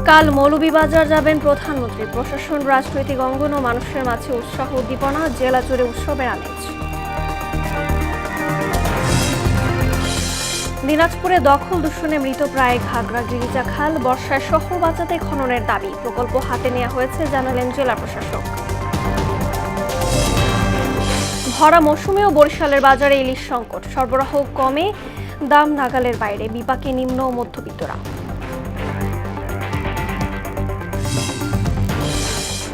কাল মৌলভীবাজার যাবেন প্রধানমন্ত্রী। প্রশাসন, রাজনৈতিক অঙ্গন ও মানুষের মাঝে উৎসাহ উদ্দীপনা, জেলা জুড়ে উৎসবের আমেজ। দিনাজপুরে দখল দূষণে মৃতপ্রায় ঘাগড়া গিরিজা খাল। বর্ষায় শহর বাঁচাতে খননের দাবি, প্রকল্প হাতে নেওয়া হয়েছে জানালেন জেলা প্রশাসক। ভরা মৌসুমেও বরিশালের বাজারে ইলিশ সংকট, সরবরাহ কমে, দাম নাগালের বাইরে, বিপাকে নিম্ন ও মধ্যবিত্তরা।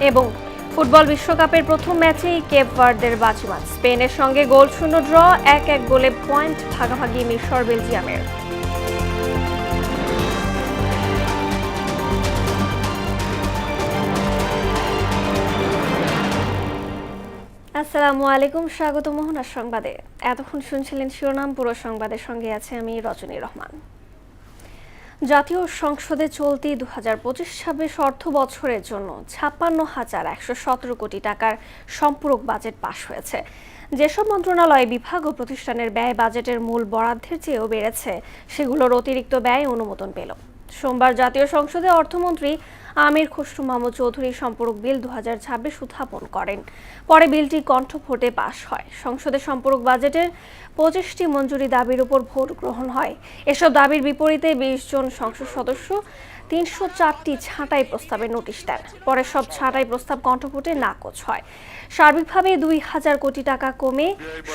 এবং ফুটবল বিশ্বকাপের প্রথম ম্যাচেই কেপ ভার্দের বাজিমাত, স্পেনের সঙ্গে গোলশূন্য ড্র, 1-1 গোলে পয়েন্ট ভাগাভাগি মিশর বেলজিয়ামের। আসসালামু আলাইকুম, স্বাগত মোহনার সংবাদে। এতক্ষণ শুনছিলেন শিরোনাম, পুরো সংবাদের সঙ্গে আছে আমি রজনী রহমান। জাতীয় সংসদে চলতি 2025-26 অর্থ বছরের জন্য 56,117 কোটি টাকার সম্পূরক বাজেট পাশ হয়েছে। যেসব মন্ত্রণালয়, বিভাগ ও প্রতিষ্ঠানের ব্যয় বাজেটের মূল বরাদ্দের চেয়েও বেড়েছে, সেগুলোর অতিরিক্ত ব্যয় অনুমোদন পেল। সোমবার জাতীয় সংসদে অর্থমন্ত্রী আমির খসরু মাহমুদ চৌধুরী সম্পূরক বিল 2026 উত্থাপন করেন। পরে বিলটি কণ্ঠভোটে পাশ হয়। সংসদে সম্পূরক বাজেটের 25টি মঞ্জুরি দাবির উপর ভোট গ্রহণ হয়। এসব দাবির বিপরীতে 20 জন সংসদ সদস্য 304টি ছাঁটাই প্রস্তাবের নোটিশ দেন। পরে সব ছাঁটাই প্রস্তাব কণ্ঠভোটে নাকচ হয়। সার্বিকভাবে 2,000 কোটি টাকা কমে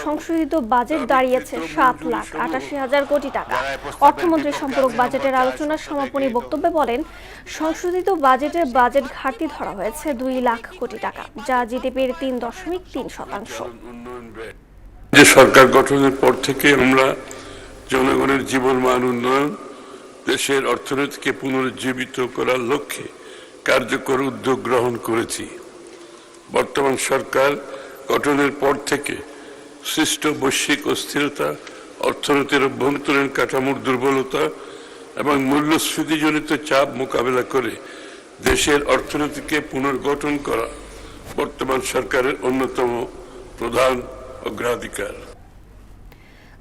সংশোধিত বাজেট দাঁড়িয়েছে 7,88,000 কোটি টাকা। অর্থমন্ত্রী সম্পূরক বাজেটের আলোচনার সমাপনী বক্তব্যে বলেন, সংশোধিত বাজেটের বাজেট ঘাটতি ধরা হয়েছে 2 লাখ কোটি টাকা, যা জিডিপির 3.3%। যে সরকার গঠনের পর থেকে আমরা জনগণের জীবনমান উন্নয়ন, দেশের অর্থনীতিকে পুনরুজ্জীবিত করার লক্ষ্যে কার্যকর উদ্যোগ গ্রহণ করেছি। বর্তমান সরকার গঠনের পর থেকে সৃষ্ট বৈশ্বিক অস্থিরতা, অর্থনীতির অভ্যন্তরীণ কাঠামোর দুর্বলতা এবং মূল্যস্ফীতিজনিত চাপ মোকাবেলা করে দেশের অর্থনীতিকে পুনর্গঠন করা বর্তমান সরকারের অন্যতম প্রধান অগ্রাধিকার।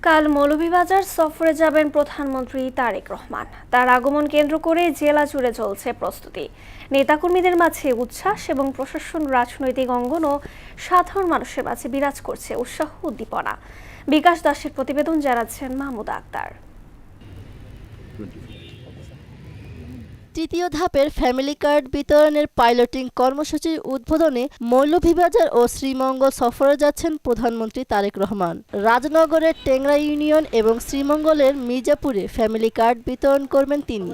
কাল মৌলভীবাজার সফরে যাবেন প্রধানমন্ত্রী তারেক রহমান। তার আগমন কেন্দ্র করে জেলা জুড়ে চলছে প্রস্তুতি। নেতাকর্মীদের মাঝে উচ্ছ্বাস এবং প্রশাসন, রাজনৈতিক অঙ্গন ও সাধারণ মানুষের মাঝে বিরাজ করছে উৎসাহ উদ্দীপনা। বিকাশ দাসের প্রতিবেদন, জানাচ্ছেন মাহমুদা আক্তার। তৃতীয় ধাপের ফ্যামিলি কার্ড বিতরণের পাইলটিং কর্মসূচির উদ্বোধনে মৌলভীবাজার ও শ্রীমঙ্গল সফরে যাচ্ছেন প্রধানমন্ত্রী তারেক রহমান। রাজনগরের টেংরা ইউনিয়ন এবং শ্রীমঙ্গলের মির্জাপুরে ফ্যামিলি কার্ড বিতরণ করবেন তিনি।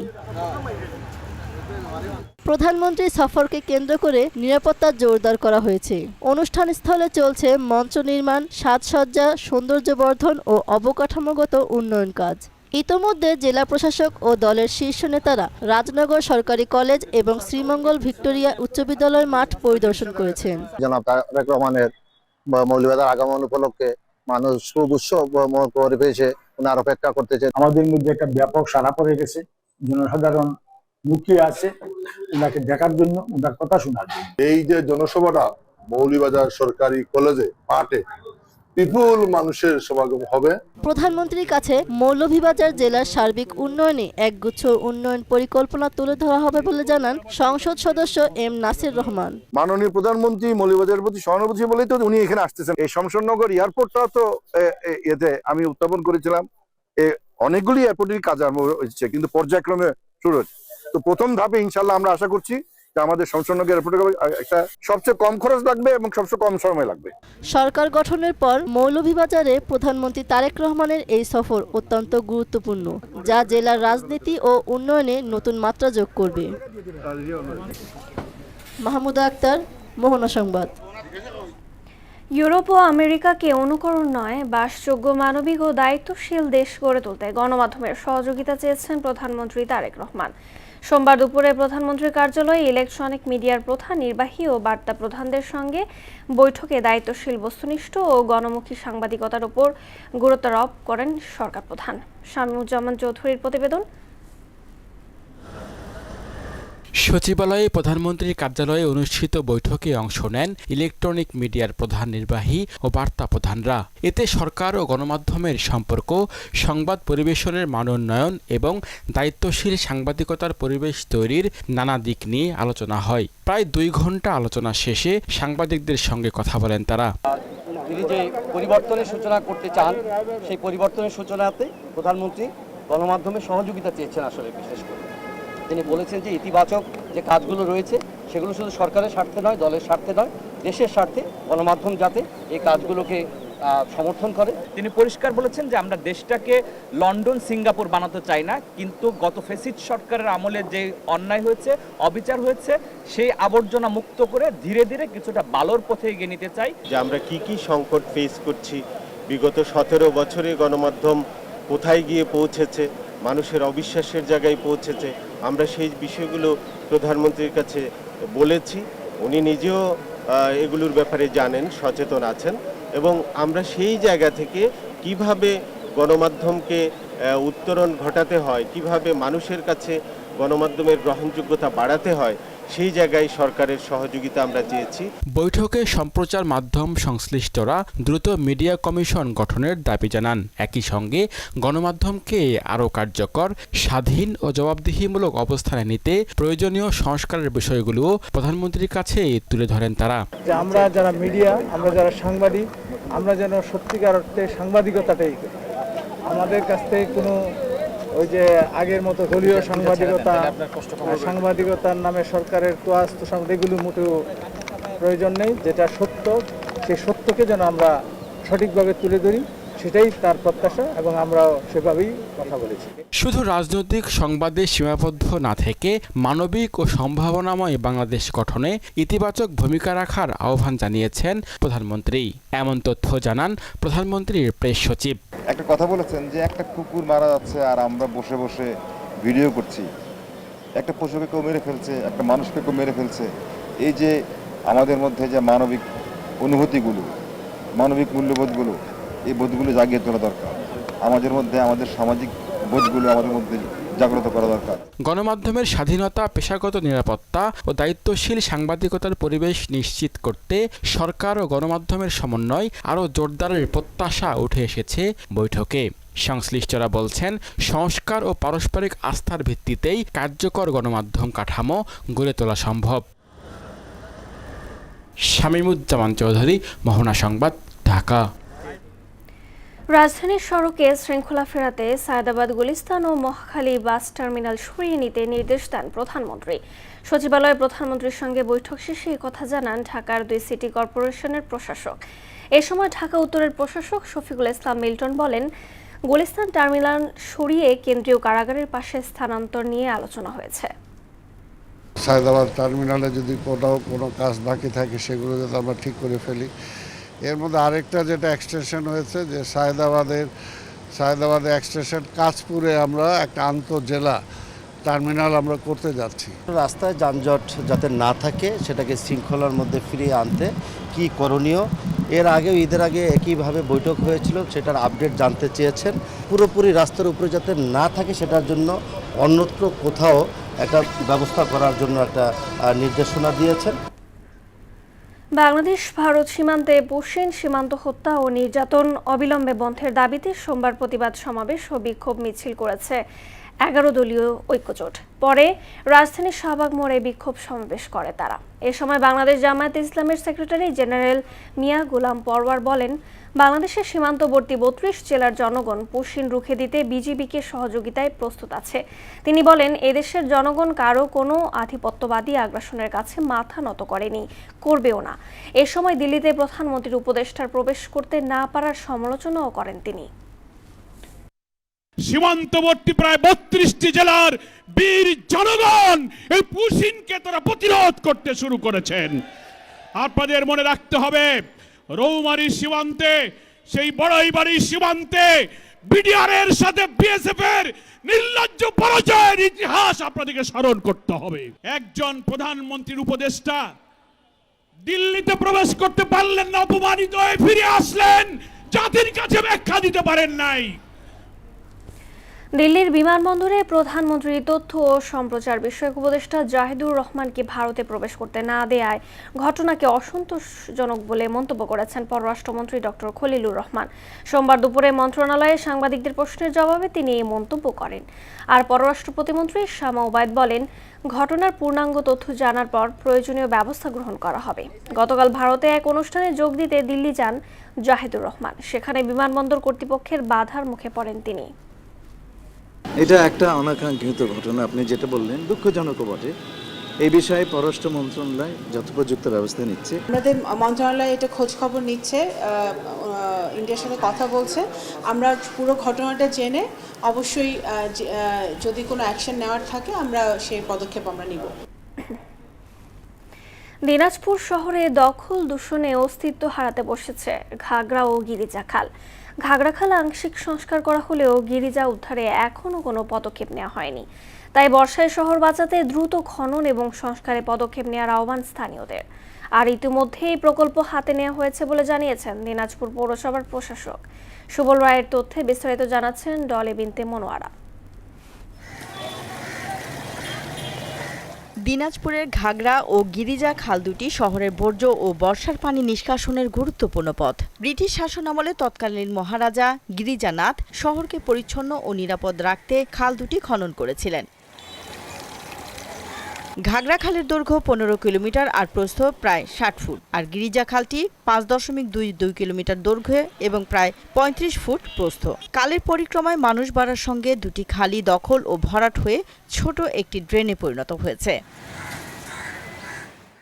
প্রধানমন্ত্রী সফরকে কেন্দ্র করে নিরাপত্তা জোরদার করা হয়েছে। অনুষ্ঠান স্থলে চলছে মঞ্চ নির্মাণ, সাজসজ্জা, সৌন্দর্যবর্ধন ও অবকাঠামোগত উন্নয়ন কাজ। ইতোমধ্যে জেলা প্রশাসক ও দলের শীর্ষ নেতারা রাজনগর সরকারি কলেজ এবং শ্রীমঙ্গল ভিক্টোরিয়া উচ্চ বিদ্যালয় মাঠ পরিদর্শন করেছেন। জনাব তারেক রহমানের মৌলভীবাজার আগমন উপলক্ষে মানুষ খুব উৎসব পরিবেশে ওনার অপেক্ষা করতেছে। আমাদের মধ্যে একটা ব্যাপক সাড়া পড়ে গেছে, জনসাধারণ মুখিয়ে আছে ওনাকে দেখার জন্য, ওনার কথা শোনার জন্য। এই যে জনসভাটা মৌলভীবাজার সরকারি কলেজে মাঠে বিপুল মানুষের সমাগম হবে। প্রধানমন্ত্রীর কাছে মৌলভীবাজার জেলার সার্বিক উন্নয়নে একগুচ্ছ উন্নয়ন পরিকল্পনা তুলে ধরা হবে বলে জানান সংসদ সদস্য এম নাসির রহমান। মাননীয় প্রধানমন্ত্রী মৌলভীবাজারের প্রতি সহানুভূতি বলেই তো উনি এখানে আসতেছেন। এই শমশেরনগর এয়ারপোর্টটা তো এতে আমি উত্থাপন করেছিলাম। অনেকগুলি এয়ারপোর্টের কাজ আরম্ভ হয়েছে, কিন্তু পর্যায়ক্রমে শুরু হচ্ছে। তো প্রথম ধাপে ইনশাল্লাহ আমরা আশা করছি আমাদের শমশেরনগর এয়ারপোর্টে একটা সবচেয়ে কম খরচ লাগবে এবং সবচেয়ে কম সময় লাগবে। সরকার গঠনের পর মৌলভীবাজারে প্রধানমন্ত্রী তারেক রহমানের এই সফর অত্যন্ত গুরুত্বপূর্ণ, যা জেলার রাজনীতি ও উন্নয়নে নতুন মাত্রা যোগ করবে। মাহমুদা আক্তার, মোহনা সংবাদ। ইউরোপ ও আমেরিকাকে অনুকরণ নয়, বাসযোগ্য, মানবিক ও দায়িত্বশীল দেশ গড়ে তুলতে গণমাধ্যমের সহযোগিতা চেয়েছেন প্রধানমন্ত্রী তারেক রহমান। সোমবার দুপুরে প্রধানমন্ত্রীর কার্যালয়ে ইলেকট্রনিক মিডিয়ার প্রধান, নির্বাহী ও বার্তা প্রধানদের সঙ্গে বৈঠকে দায়িত্বশীল, বস্তুনিষ্ঠ ও গণমুখী সাংবাদিকতার উপর গুরুত্ব আরোপ করেন সরকার প্রধান। শামীমুজ্জামান চৌধুরীর প্রতিবেদন। সচিবালয়ে প্রধানমন্ত্রীর কার্যালয়ে অনুষ্ঠিত বৈঠকে অংশ নেন ইলেকট্রনিক মিডিয়ার প্রধান নির্বাহী ও বার্তা প্রধানরা। এতে সরকার ও গণমাধ্যমের সম্পর্ক, সংবাদ পরিবেশনের মান উন্নয়ন এবং দায়িত্বশীল সাংবাদিকতার পরিবেশ তৈরির নানা দিক নিয়ে আলোচনা হয়। প্রায় 2 ঘন্টা আলোচনা শেষে সাংবাদিকদের সঙ্গে কথা বলেন তারা। তিনি যে পরিবর্তনের সূচনা করতে চান, সেই পরিবর্তনের সূচনাতে প্রধানমন্ত্রী গণমাধ্যমের সহযোগিতা চেয়েছেন। আসলে বিশেষ করে তিনি বলেছেন যে ইতিবাচক যে কাজগুলো রয়েছে সেগুলো শুধু সরকারের স্বার্থে নয়, দলের স্বার্থে নয়, দেশের স্বার্থে গণমাধ্যম যাতে এই কাজগুলোকে সমর্থন করে। তিনি পরিষ্কার বলেছেন যে আমরা দেশটাকে লন্ডন, সিঙ্গাপুর বানাতে চাই না, কিন্তু গত ফ্যাসিস্ট সরকারের আমলে যে অন্যায় হয়েছে, অবিচার হয়েছে, সেই আবর্জনা মুক্ত করে ধীরে ধীরে কিছুটা ভালোর পথে এগিয়ে নিতে চাই। যে আমরা কি সংকট ফেস করছি, বিগত 17 বছরে গণমাধ্যম কোথায় গিয়ে পৌঁছেছে, মানুষের অবিশ্বাসের জায়গায় পৌঁছেছে, আমরা সেই বিষয়গুলো প্রধানমন্ত্রীর কাছে বলেছি। উনি নিজেও এগুলোর ব্যাপারে জানেন, সচেতন আছেন, এবং আমরা সেই জায়গা থেকে কিভাবে গণমাধ্যমকে উত্তরণ ঘটাতে হয়, কিভাবে মানুষের কাছে গণমাধ্যমের গ্রহণযোগ্যতা বাড়াতে হয়, সেই জায়গায় সরকারের সহযোগিতা আমরা চেয়েছি। বৈঠকে সম্প্রচার মাধ্যম সংশ্লিষ্টরা দ্রুত মিডিয়া কমিশন গঠনের দাবি জানান। একই সঙ্গে গণমাধ্যমকে আরও কার্যকর, স্বাধীন ও জবাবদিহিমূলক অবস্থানে নিতে প্রয়োজনীয় সংস্কারের বিষয়গুলো প্রধানমন্ত্রীর কাছে তুলে ধরেন তারা। যে আমরা যারা মিডিয়া, আমরা যারা সাংবাদিক, আমরা যেন সত্যিকার অর্থে সাংবাদিকতাটাই করি। আমাদের কাছ থেকে কোনো ওই যে আগের মতো দলীয় সাংবাদিকতার নামে সরকারের তোয়াজ তোষামত এগুলো মোটেও প্রয়োজন নেই। যেটা সত্য, সেই সত্যকে যেন আমরা সঠিকভাবে তুলে ধরি, সেটাই তার প্রত্যাশা, এবং আমরাও সেভাবেই কথা বলেছি। শুধু রাজনৈতিক সংবাদে সীমাবদ্ধ না থেকে মানবিক ও সম্ভাবনাময় বাংলাদেশ গঠনে ইতিবাচক ভূমিকা রাখার আহ্বান জানিয়েছেন প্রধানমন্ত্রী। এমন তথ্য জানান প্রধানমন্ত্রীর প্রেস সচিব। একটা কথা বলেছেন যে একটা কুকুর মারা যাচ্ছে আর আমরা বসে বসে ভিডিও করছি, একটা পশুকে কেউ মেরে ফেলছে, একটা মানুষকে কেউ মেরে ফেলছে। এই যে আমাদের মধ্যে যে মানবিক অনুভূতিগুলো, মানবিক মূল্যবোধগুলো, এই বোধগুলো জাগিয়ে তোলা দরকার। আমাদের মধ্যে আমাদের সামাজিক বোধগুলো আমাদের মধ্যে জাগ্রত করা দরকার। গণমাধ্যমের স্বাধীনতা, পেশাগত নিরাপত্তা ও দায়িত্বশীল সাংবাদিকতার পরিবেশ নিশ্চিত করতে সরকার ও গণমাধ্যমের সমন্বয় আরও জোরদারের প্রত্যাশা উঠে এসেছে বৈঠকে। সংশ্লিষ্টরা বলছেন, সংস্কার ও পারস্পরিক আস্থার ভিত্তিতেই কার্যকর গণমাধ্যম কাঠামো গড়ে তোলা সম্ভব। শামীমুজ্জামান চৌধুরী, মোহনা সংবাদ, ঢাকা। রাজধানীর সড়কে শৃঙ্খলা ফেরাতে সায়দাবাদ, গুলিস্তান ও মহাখালী বাস টার্মিনাল সরিয়ে নিতে নির্দেশ দেন প্রধানমন্ত্রী। সচিবালয়ে প্রধানমন্ত্রীর সঙ্গে বৈঠক শেষে একথা জানান ঢাকার 2 সিটি কর্পোরেশনের প্রশাসক। এ সময় ঢাকা উত্তরের প্রশাসক শফিকুল ইসলাম মিল্টন বলেন, গুলিস্তান টার্মিনাল সরিয়ে কেন্দ্রীয় কারাগারের পাশে স্থানান্তর নিয়ে আলোচনা হয়েছে। সায়দাবাদ টার্মিনালে যদি কোনো কাজ বাকি থাকে সেগুলো যাতে আমরা ঠিক করে ফেলি। এর মধ্যে আরেকটা যেটা এক্সটেনশন হয়েছে, যে সায়দাবাদে এক্সটেনশন কাঁচপুরে আমরা একটা আন্তঃজেলা টার্মিনাল আমরা করতে যাচ্ছি। রাস্তায় যানজট যাতে না থাকে, সেটাকে শৃঙ্খলার মধ্যে ফিরিয়ে আনতে কি করণীয়, এর আগেও ঈদের আগে একইভাবে বৈঠক হয়েছিল, সেটার আপডেট জানতে চেয়েছেন। পুরোপুরি রাস্তার উপরে যাতে না থাকে সেটার জন্য অন্যত্র কোথাও একটা ব্যবস্থা করার জন্য একটা নির্দেশনা দিয়েছেন। বাংলাদেশ ভারত সীমান্তে পশ্চিম সীমান্ত হত্যা ও নির্যাতন অবিলম্বে বন্ধের দাবিতে সোমবার প্রতিবাদ সমাবেশ ও বিক্ষোভ মিছিল করেছে 11 দলীয় ঐক্যজোট। পরে রাজধানীর শাহবাগ মোড়ে বিক্ষোভ সমাবেশ করে তারা। এ সময় বাংলাদেশ জামায়াতে ইসলামের সেক্রেটারি জেনারেল মিয়া গোলাম পরওয়ার বলেন, বাংলাদেশের সীমান্তবর্তী 32 জেলার জনগণ পশ্চিম রুখে দিতে বিজিবিকে সহযোগিতায় প্রস্তুত আছে। তিনি বলেন, এদেশের জনগণ কারো কোনো আধিপত্যবাদী আগ্রাসনের কাছে মাথা নত করেনি, করবেও না। এ সময় দিল্লিতে প্রধানমন্ত্রীর উপদেষ্টার প্রবেশ করতে না পারার সমালোচনাও করেন তিনি। সীমান্তবর্তী প্রায় 32টি জেলার বীর জনগণ এই পুশিনকে তারা প্রতিরোধ করতে শুরু করেছেন। আপনাদের মনে রাখতে হবে, রৌমারী সীমান্তে, সেই বড়াইবাড়ি সীমান্তে বিডিআর এর সাথে বিএসএফ এর নির্লজ্জ পরাজয়ের ইতিহাস আপনাদেরকে স্মরণ করতে হবে। একজন প্রধানমন্ত্রীর উপদেষ্টা দিল্লিতে প্রবেশ করতে পারলেন না, অপমানিত হয়ে ফিরে আসলেন, জাতির কাছে ব্যাখ্যা দিতে পারেন নাই। দিল্লির বিমানবন্দরে প্রধানমন্ত্রীর তথ্য ও সম্প্রচার বিষয়ক উপদেষ্টা জাহিদুর রহমানকে ভারতে প্রবেশ করতে না দেয়ায় ঘটনাকে অসন্তোষজনক বলে মন্তব্য করেছেন পররাষ্ট্রমন্ত্রী ডক্টর খলিলুর রহমান। সোমবার দুপুরে মন্ত্রণালয়ে সাংবাদিকদের প্রশ্নের জবাবে তিনি এই মন্তব্য করেন। আর পররাষ্ট্র প্রতিমন্ত্রী শামা ওবায়দ বলেন, ঘটনার পূর্ণাঙ্গ তথ্য জানার পর প্রয়োজনীয় ব্যবস্থা গ্রহণ করা হবে। গতকাল ভারতে এক অনুষ্ঠানে যোগ দিতে দিল্লি যান জাহিদুর রহমান। সেখানে বিমানবন্দর কর্তৃপক্ষের বাধার মুখে পড়েন তিনি। এটা একটা অনাকাঙ্ক্ষিত ঘটনা, আপনি যেটা বললেন দুঃখজনক বটে। এই বিষয়ে পররাষ্ট্র মন্ত্রণালয় যথোপযুক্ত ব্যবস্থা নিচ্ছে। আমাদের মন্ত্রণালয় এটা খোঁজ খবর নিচ্ছে, ইন্ডিয়ার সাথে কথা বলছে। আমরা পুরো ঘটনাটা জেনে অবশ্যই যদি কোনো অ্যাকশন নেওয়ার থাকে আমরা সেই পদক্ষেপ আমরা নিব। দিনাজপুর শহরে দখল দূষণে অস্তিত্ব হারাতে বসেছে ঘাগড়া ও গিরিজা খাল। ঘাগড়া খাল আংশিক সংস্কার করা হলেও গিরিজা উদ্ধারে এখনও কোনো পদক্ষেপ নেওয়া হয়নি। তাই বর্ষায় শহর বাঁচাতে দ্রুত খনন এবং সংস্কারে পদক্ষেপ নেওয়ার আহ্বান স্থানীয়দের। আর ইতিমধ্যে এই প্রকল্প হাতে নেওয়া হয়েছে বলে জানিয়েছেন দিনাজপুর পৌরসভার প্রশাসক। সুবল রায়ের তথ্যে বিস্তারিত জানাচ্ছেন ডলি বিনতে মনোয়ারা। দিনাজপুরের ঘাগড়া ও গিরিজা খাল দুটি শহরের বর্জ্য ও বর্ষার পানি নিষ্কাশনের গুরুত্বপূর্ণ পথ। ব্রিটিশ শাসনামলে তৎকালীন মহারাজা গিরিজানাথ শহরকে পরিচ্ছন্ন ও নিরাপদ রাখতে খাল দুটি খনন করেছিলেন। ঘাগড়া খালের দৈর্ঘ্য 15 কিলোমিটার আর প্রস্থ প্রায় 60 ফুট, আর গিরিজা খালটি 5.22 কিলোমিটার দৈর্ঘ্য এবং প্রায় 35 ফুট প্রস্থ। কালের পরিক্রমায় মানুষ বাড়ার সঙ্গে দুটি খালি দখল ও ভরাট হয়ে ছোট একটি ড্রেনে পরিণত হয়েছে।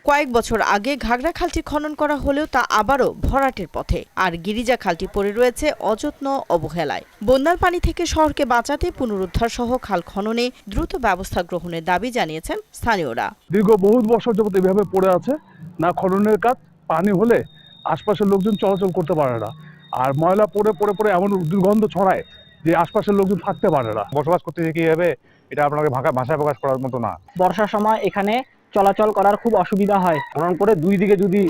কয়েক বছর আগে ঘাগড়া খালটি খনন করা হলেও তা আবারও ভরাটের পথে, আর গিরিজা খালটি পড়ে রয়েছে অযত্ন অবহেলায়। বন্যার পানি থেকে শহরকে বাঁচাতে পুনরুদ্ধার সহ খাল খননে দ্রুত ব্যবস্থা গ্রহণের দাবি জানিয়েছেন স্থানীয়রা। দীর্ঘ বহু বছর যাবত এভাবে পড়ে আছে, না খননের কাজ, পানি হলে আশপাশের লোকজন চলাচল করতে পারে না, আর ময়লা পড়ে পড়ে পড়ে এমন দুর্গন্ধ ছড়ায় যে আশপাশের লোকজন থাকতে পারে না। বসবাস করতে কিভাবে এটা আপনাকে ভাষায় প্রকাশ করার মতো না। বর্ষার সময় এখানে চলাচল করার খুব অসুবিধা হয়। খনন করে দুই দিকে যদি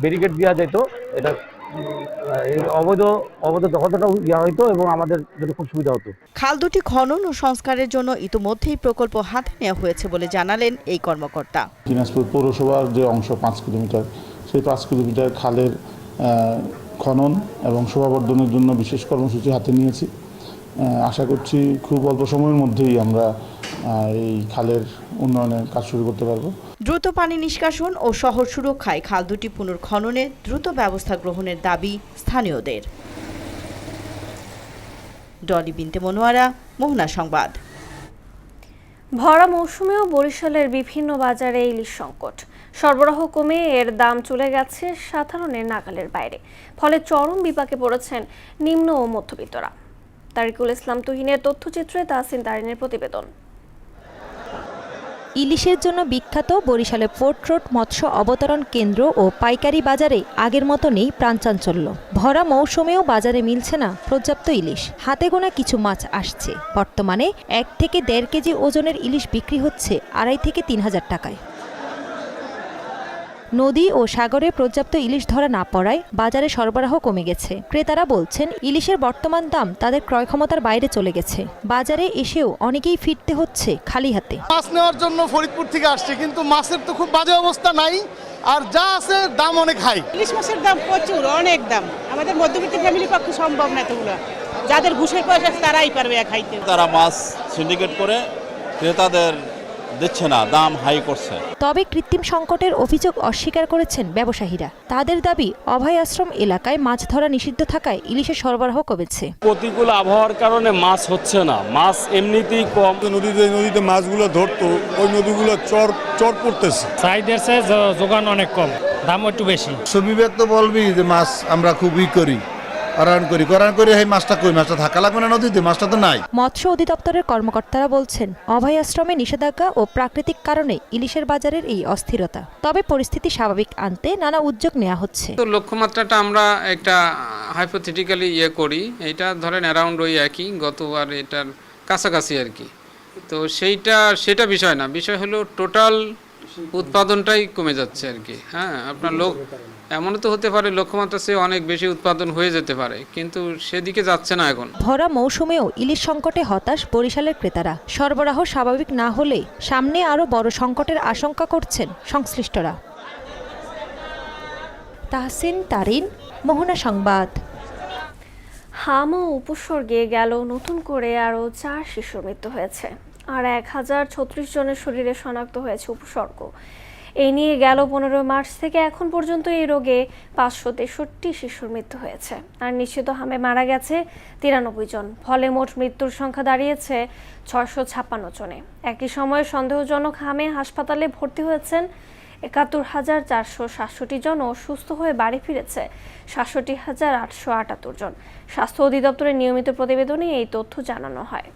ব্যারিকেড দেওয়া যেত, এটা অবৈধ দখলটা দেওয়া হইতো এবং আমাদের জন্য খুব সুবিধা হতো। খাল দুটি খনন ও সংস্কারের জন্য ইতিমধ্যেই প্রকল্প হাতে নেওয়া হয়েছে বলে জানালেন এই কর্মকর্তা। দিনাজপুর পৌরসভার যে অংশ 5 কিলোমিটার, সেই 5 কিলোমিটার খালের খনন এবং শোভাবর্ধনের জন্য বিশেষ কর্মসূচি হাতে নিয়েছি। আশা করছি খুব অল্প সময়ের মধ্যেই আমরা এই খালের উন্নয়নের কাজ শুরু করতে পারবো। দ্রুত পানি নিষ্কাশন ও শহর সুরক্ষায় খাল দুটি পুনর্খননে দ্রুত ব্যবস্থা গ্রহণের দাবি স্থানীয়দের। ডলি বিনতে মনোয়ারা, মোহনা সংবাদ। ভরা মৌসুমেও বরিশালের বিভিন্ন বাজারে ইলিশ সংকট। সরবরাহ কমে এর দাম চলে গেছে সাধারণের নাগালের বাইরে। ফলে চরম বিপাকে পড়েছেন নিম্ন ও মধ্যবিত্তরা। তারিকুল ইসলাম তুহিনের তথ্যচিত্রে তাহসিন তারিনের প্রতিবেদন। ইলিশের জন্য বিখ্যাত বরিশালে পোর্ট রোড মৎস্য অবতরণ কেন্দ্র ও পাইকারি বাজারে আগের মতো নেই প্রাণচাঞ্চল্য। ভরা মৌসুমেও বাজারে মিলছে না পর্যাপ্ত ইলিশ। হাতে গোনা কিছু মাছ আসছে। বর্তমানে 1 থেকে 1.5 কেজি ওজনের ইলিশ বিক্রি হচ্ছে 2,500 থেকে 3,000 টাকায়। নদী ও সাগরে পর্যাপ্ত ইলিশ ধরা না পড়ায় বাজারে সরবরাহ কমে গেছে। ক্রেতারা বলছেন ইলিশের বর্তমান দাম তাদের ক্রয় ক্ষমতার বাইরে চলে গেছে। বাজারে এসেও অনেকেই ফিরতে হচ্ছে খালি হাতে। মাছ নেওয়ার জন্য ফরিদপুর থেকে আসছে, কিন্তু মাছের তো খুব বাজে অবস্থা নাই, আর যা আছে দাম অনেক হাই। ইলিশ মাছের দাম প্রচুর, অনেক দাম। আমাদের মধ্যবিত্ত ফ্যামিলি পক্ষে সম্ভব না এতগুলো। যাদের ঘুষের পয়সা তারাই পারবে খাইতে। তারা মাছ সিন্ডিকেট করে ক্রেতাদের দিচ্ছে না, দাম হাই করছে। তবে কৃত্রিম সংকটের অভিযোগ অস্বীকার করেছেন ব্যবসায়ীরা। তাদের দাবি অভয় আশ্রম এলাকায় মাছ ধরা নিষিদ্ধ থাকায় ইলিশের সরবরাহ কমেছে। প্রতিকূল আবহাওয়ার কারণে মাছ হচ্ছে না, মাছ এমনিতেই কম। নদীতে মাছগুলো ধরতো, ওই নদীগুলো চর পড়তেছে। চাহিদার চেয়ে যোগান অনেক কম, দাম একটু বেশি। শ্রমিক তো বলবি যে মাছ আমরা খুবই করি, করান করি এই মাছটা কই, মাছটা থাকা লাগবে না নদীতে, মাছটা তো নাই। মৎস্য অধিদপ্তরের কর্মকর্তারা বলছেন অভয় আশ্রমে নিষেধাজ্ঞা ও প্রাকৃতিক কারণে ইলিশের বাজারের এই অস্থিরতা। তবে পরিস্থিতি স্বাভাবিক আনতে নানা উদ্যোগ নেওয়া হচ্ছে। তো লক্ষ্যমাত্রাটা আমরা একটা হাইপোথেটিক্যালি করি, এটা ধরেন অ্যারাউন্ড ওই একই, গতবার এটার কাছাকাছি আর কি। তো সেটা বিষয় না, বিষয় হলো টোটাল উৎপাদনটাই কমে যাচ্ছে আর কি। হ্যাঁ, আপনার এমনও তো হতে পারে লক্ষ্যমাত্রার চেয়ে অনেক বেশি উৎপাদন হয়ে যেতে পারে, কিন্তু সেদিকে যাচ্ছে না এখন। ভরা মৌসুমেও ইলিশ সংকটে হতাশ বরিশালের ক্রেতারা। সরবরাহ স্বাভাবিক না হলে সামনে আরও বড় সংকটের আশঙ্কা করছেন সংশ্লিষ্টরা। তাহসিন তারিন, মোহনা সংবাদ। হাম ও উপসর্গে গেল নতুন করে আরও 4 শিশুর মৃত্যু হয়েছে, আর 1036 জনের শরীরে শনাক্ত হয়েছে উপসর্গ। এই নিয়ে গেল 15 মার্চ থেকে এখন পর্যন্ত এই রোগে 563 শিশুর মৃত্যু হয়েছে, আর নিশ্চিত হামে মারা গেছে 93 জন। ফলে মোট মৃত্যুর সংখ্যা দাঁড়িয়েছে 656 জনে। একই সময়ে সন্দেহজনক হামে হাসপাতালে ভর্তি হয়েছেন 71,467 জন ও সুস্থ হয়ে বাড়ি ফিরেছে 67,878 জন। স্বাস্থ্য অধিদপ্তরের নিয়মিত প্রতিবেদনে এই তথ্য জানানো হয়।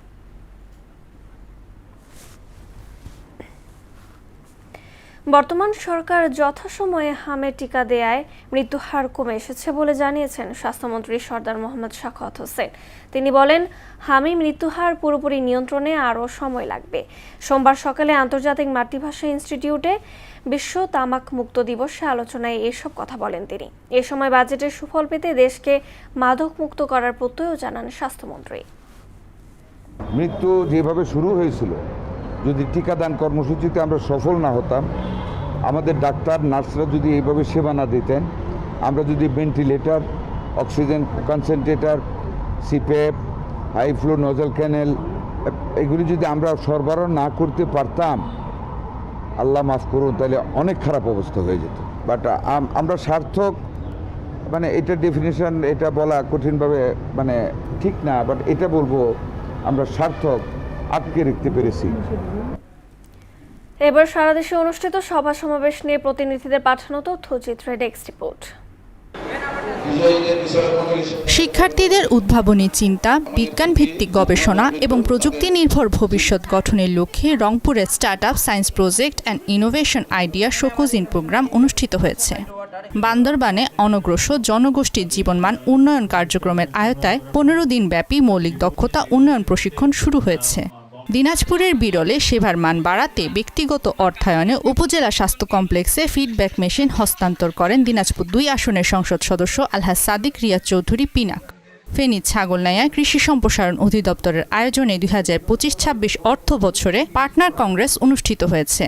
বর্তমান সরকার যথাসময়ে হামে টিকা দেয়ায় মৃত্যুর হার কমে এসেছে বলে জানিয়েছেন স্বাস্থ্যমন্ত্রী সরদার মোহাম্মদ সাখাওয়াত হোসেন। তিনি বলেন, হামে মৃত্যুর হার পুরোপুরি নিয়ন্ত্রণে আরও সময় লাগবে। সোমবার সকালে আন্তর্জাতিক মাতৃভাষা ইনস্টিটিউটে বিশ্ব তামাক মুক্ত দিবসে আলোচনায় এসব কথা বলেন তিনি। এ সময় বাজেটের সুফল পেতে দেশকে মাদক মুক্ত করার প্রত্যয়ও জানান স্বাস্থ্যমন্ত্রী। মৃত্যু যেভাবে শুরু হয়েছিল, যদি টিকাদান কর্মসূচিতে আমরা সফল না হতাম, আমাদের ডাক্তার নার্সরা যদি এইভাবে সেবা না দিতেন, আমরা যদি ventilator, oxygen concentrator, CPAP, high flow nasal cannula এগুলি যদি আমরা সরবরাহ না করতে পারতাম, আল্লাহ মাফ করুন, তাহলে অনেক খারাপ অবস্থা হয়ে যেত। বাট আমরা সার্থক, মানে এটা ডেফিনেশন, এটা বলা কঠিনভাবে মানে ঠিক না, বাট এটা বলবো আমরা সার্থক আটকে রাখতে পেরেছি। এবার সারা দেশে অনুষ্ঠিত সভা সমাবেশ নিয়ে প্রতিনিধিদের পাঠানো তথ্যচিত্রে ডেস্ক রিপোর্ট। শিক্ষার্থীদের উদ্ভাবনী চিন্তা, বিজ্ঞান ভিত্তিক গবেষণা এবং প্রযুক্তি নির্ভর ভবিষ্যৎ গঠনের লক্ষ্যে রংপুরের startup science project and innovation idea শোকোজিন প্রোগ্রাম অনুষ্ঠিত হয়েছে। বান্দরবানে অনগ্রসর জনগোষ্ঠীর জীবনমান উন্নয়ন কার্যক্রমের আওতায় 15 দিন ব্যাপী মৌলিক দক্ষতা উন্নয়ন প্রশিক্ষণ শুরু হয়েছে। দিনাজপুরের বিরলে সেবার মান বাড়াতে ব্যক্তিগত অর্থায়নে উপজেলা স্বাস্থ্য কমপ্লেক্সে ফিডব্যাক মেশিন হস্তান্তর করেন দিনাজপুর 2 আসনের সংসদ সদস্য আলহাজ সাদিক রিয়াজ চৌধুরী পিনাক। ফেনী ছাগলনাইয়ায় কৃষি সম্প্রসারণ অধিদপ্তরের আয়োজনে 2025-26 অর্থ বছরে পার্টনার কংগ্রেস অনুষ্ঠিত হয়েছে।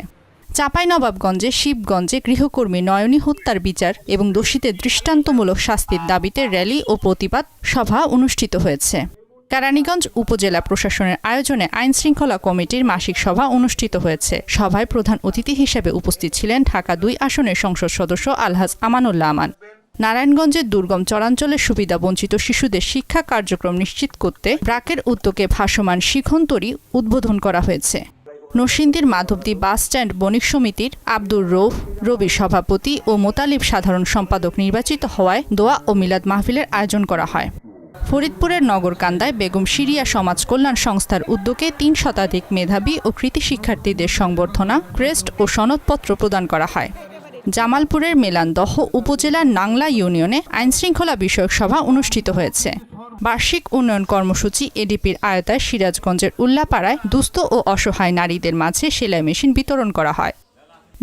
চাঁপাইনবাবগঞ্জে শিবগঞ্জে গৃহকর্মী নয়নী হত্যার বিচার এবং দোষীদের দৃষ্টান্তমূলক শাস্তির দাবিতে র্যালি ও প্রতিবাদ সভা অনুষ্ঠিত হয়েছে। কেরানীগঞ্জ উপজেলা প্রশাসনের আয়োজনে আইন শৃঙ্খলা কমিটির মাসিক সভা অনুষ্ঠিত হয়েছে। সভায় প্রধান অতিথি হিসেবে উপস্থিত ছিলেন ঢাকা 2 আসনের সংসদ সদস্য আলহাজ আমানুল্লাহ আমান। নারায়ণগঞ্জের দুর্গম চরাঞ্চলের সুবিধাবঞ্চিত শিশুদের শিক্ষা কার্যক্রম নিশ্চিত করতে ব্র্যাকের উদ্যোগে ভাসমান শিখনতরী উদ্বোধন করা হয়েছে। নরসিংদীর মাধবদী বাস স্ট্যান্ড বণিক সমিতির আব্দুর রৌফ রবির সভাপতি ও মোতালিব সাধারণ সম্পাদক নির্বাচিত হওয়ায় দোয়া ও মিলাদ মাহফিলের আয়োজন করা হয়। ফরিদপুরের নগরকান্দায় বেগম শিরিয়া সমাজ কল্যাণ সংস্থার উদ্যোগে 3 শতাধিক মেধাবী ও কৃতি শিক্ষার্থীদের সংবর্ধনা, ক্রেস্ট ও সনদপত্র প্রদান করা হয়। জামালপুরের মেলান্দহ উপজেলার নাংলা ইউনিয়নে আইনশৃঙ্খলা বিষয়ক সভা অনুষ্ঠিত হয়েছে। বার্ষিক উন্নয়ন কর্মসূচি এডিপির আওতায় সিরাজগঞ্জের উল্লাপাড়ায় দুস্থ ও অসহায় নারীদের মাঝে সেলাই মেশিন বিতরণ করা হয়।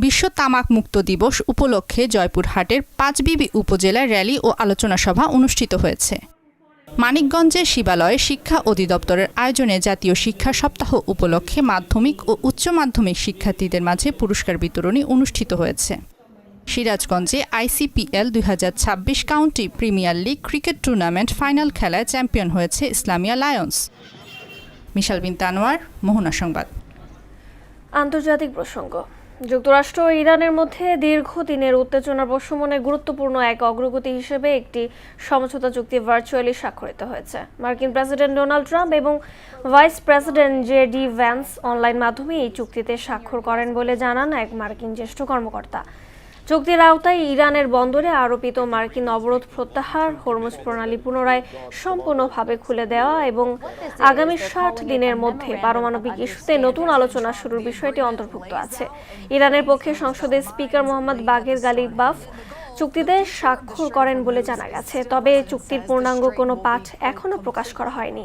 বিশ্ব তামাক মুক্ত দিবস উপলক্ষে জয়পুরহাটের 5 বিবি উপজেলায় র্যালি ও আলোচনা সভা অনুষ্ঠিত হয়েছে। মানিকগঞ্জের শিবালয়ে শিক্ষা অধিদপ্তরের আয়োজনে জাতীয় শিক্ষা সপ্তাহ উপলক্ষে মাধ্যমিক ও উচ্চ মাধ্যমিক শিক্ষার্থীদের মাঝে পুরস্কার বিতরণী অনুষ্ঠিত হয়েছে। সিরাজগঞ্জে ICPL 2026 county premier league cricket tournament final খেলায় চ্যাম্পিয়ন হয়েছে ইসলামিয়া লায়ন্স। মিশাল বিনতে আনোয়ার, মোহনা সংবাদ। আন্তর্জাতিক প্রসঙ্গ। যুক্তরাষ্ট্র ও ইরানের মধ্যে দীর্ঘদিনের উত্তেজনার প্রশমনে গুরুত্বপূর্ণ এক অগ্রগতি হিসেবে একটি সমঝোতা চুক্তি ভার্চুয়ালি স্বাক্ষরিত হয়েছে। মার্কিন প্রেসিডেন্ট ডোনাল্ড ট্রাম্প এবং vice president JD Vance online মাধ্যমে এই চুক্তিতে স্বাক্ষর করেন বলে জানান এক মার্কিন জ্যেষ্ঠ কর্মকর্তা। চুক্তির আওতায় ইরানের বন্দরে আরোপিত মার্কিন অবরোধ প্রত্যাহার, হরমুজ প্রণালী পুনরায় সম্পূর্ণভাবে খুলে দেওয়া এবং আগামী 60 দিনের মধ্যে পারমাণবিক ইস্যুতে নতুন আলোচনা শুরুর বিষয়টি অন্তর্ভুক্ত আছে। ইরানের পক্ষে সংসদের স্পিকার মোহাম্মদ বাগের গালিবাফ চুক্তিতে স্বাক্ষর করেন বলে জানা গেছে, তবে চুক্তির পূর্ণাঙ্গ কোনো পাঠ এখনো প্রকাশ করা হয়নি।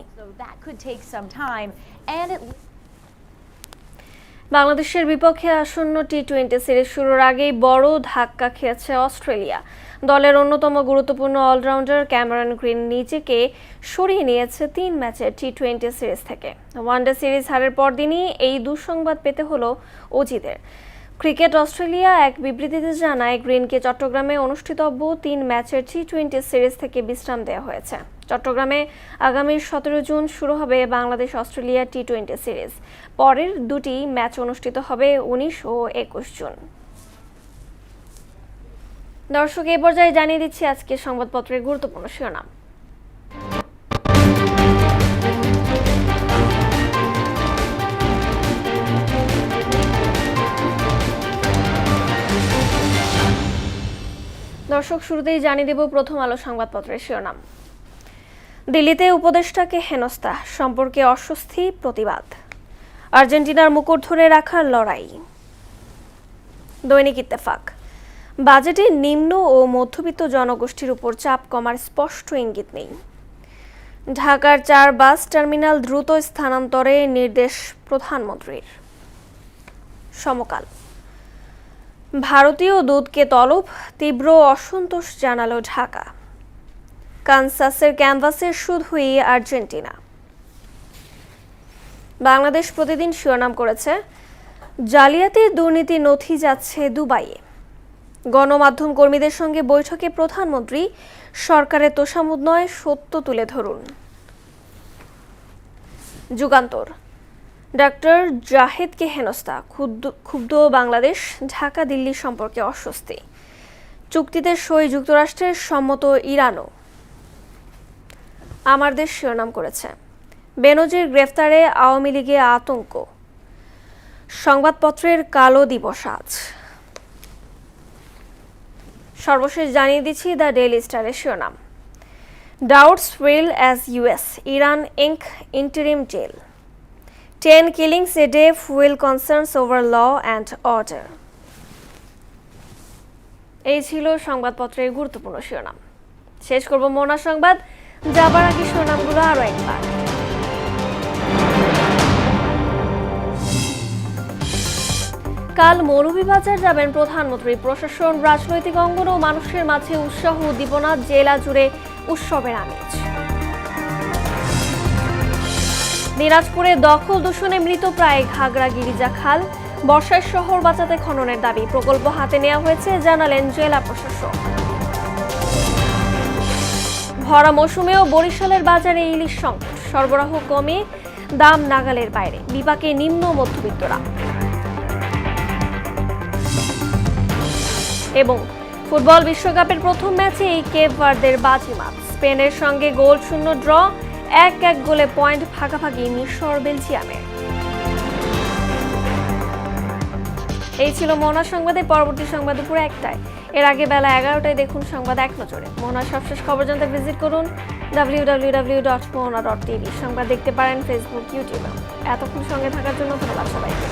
বাংলাদেশের বিপক্ষে আসন্ন টি-20 সিরিজ শুরুর আগেই বড় ধাক্কা খেয়েছে অস্ট্রেলিয়া। দলের অন্যতম গুরুত্বপূর্ণ অলরাউন্ডার ক্যামেরন গ্রিন নিজেকে সরিয়ে নিয়েছে 3 ম্যাচের টি-20 সিরিজ থেকে। ওয়ানডে সিরিজ হারের পরদিনই এই দুঃসংবাদ পেতে হলো অজিদের। ক্রিকেট অস্ট্রেলিয়া এক বিবৃতিতে জানায়, গ্রিনকে চট্টগ্রামে অনুষ্ঠিতব্য 3 ম্যাচের টি-20 সিরিজ থেকে বিশ্রাম দেওয়া হয়েছে। চট্টগ্রামে আগামী 17 জুন শুরু হবে বাংলাদেশ অস্ট্রেলিয়া টি-20 সিরিজ। পরের দুটি ম্যাচ অনুষ্ঠিত হবে 19 ও 21 জুন। দর্শক, এই পর্যায়ে জানিয়ে দিচ্ছি আজকের সংবাদপত্রের গুরুত্বপূর্ণ শিরোনাম। দর্শক, শুরুতেই জানিয়ে দেব প্রথম আলো সংবাদপত্রের শিরোনাম। দিল্লিতে উপদেষ্টাকে হেনস্থা, সম্পর্কে অস্বস্তি, প্রতিবাদ। আর্জেন্টিনার মুকুট ধরে রাখার লড়াই। দৈনিক ইত্তেফাক, বাজেটে নিম্ন ও মধ্যবিত্ত জনগোষ্ঠীর উপর চাপ কমার স্পষ্ট ইঙ্গিত নেই। ঢাকার 4 বাস টার্মিনাল দ্রুত স্থানান্তরে নির্দেশ প্রধানমন্ত্রীর। সমকাল, ভারতীয় দুধকে তলব, তীব্র অসন্তোষ জানালো ঢাকা। কানসাসের ক্যানভাসে শুধুই আর্জেন্টিনা। বাংলাদেশ প্রতিদিন শিরোনাম করেছে, জালিয়াতির দুর্নীতি নথি যাচ্ছে দুবাইয়ে। গণমাধ্যম কর্মীদের সঙ্গে বৈঠকে প্রধানমন্ত্রী, সরকারের তোষামোদ নয়, সত্য তুলে ধরুন। যুগান্তর, ডক্টর জাহেদকে হেনস্থা, ক্ষুব্ধ বাংলাদেশ, ঢাকা দিল্লি সম্পর্কে অস্বস্তি। চুক্তিতে সই যুক্তরাষ্ট্রের, সম্মত ইরানও। আমার দেশ শিরোনাম করেছে, বেনজির গ্রেফতারে আওয়ামী লীগে আতঙ্ক। সংবাদপত্রের কালো দিবস আজ। সর্বশেষ জানিয়ে দিচ্ছি দ্য ডেইলি স্টারের শিরোনাম, doubts will as US, Iran ink interim jail. 10 killings a day fuel concerns over law and order। এই ছিল সংবাদপত্রের গুরুত্বপূর্ণ শিরোনাম। শেষ করব মোহনা সংবাদ, যাবার আগে শিরোনামগুলো আরো একবার। কাল মৌলভীবাজার যাবেন প্রধানমন্ত্রী। প্রশাসন, রাজনৈতিক অঙ্গন ও মানুষের মাঝে উৎসাহ উদ্দীপনা, জেলা জুড়ে উৎসবের আমেজ। দিনাজপুরে দখল দূষণে মৃতপ্রায় ঘাগড়া গিরিজা খাল, বর্ষায় শহর বাঁচাতে খননের দাবি। প্রকল্প হাতে নেওয়া হয়েছে, জানালেন জেলা প্রশাসক। ভরা মৌসুমেও বরিশালের বাজারে ইলিশ সংকট, সরবরাহ কমে, দাম নাগালের বাইরে, বিপাকে নিম্ন মধ্যবিত্তরা। এবং ফুটবল বিশ্বকাপের প্রথম ম্যাচে এই কেপ ভার্দের বাজিমাত, স্পেনের সঙ্গে গোল শূন্য ড্র, 1-1 গোলে পয়েন্ট ভাগাভাগি মিশর বেলজিয়ামের। এই ছিল মোহনা সংবাদে। পরবর্তী সংবাদ দুপুরে 1টায়। এর আগে বেলা 11টায় দেখুন সংবাদ এক নজরে। মোহনার সবশেষ খবর জানতে ভিজিট করুন www.mohana.tv। সংবাদ দেখতে পারেন ফেসবুক, ইউটিউবে। এতক্ষণ সঙ্গে থাকার জন্য ধন্যবাদ সবাইকে।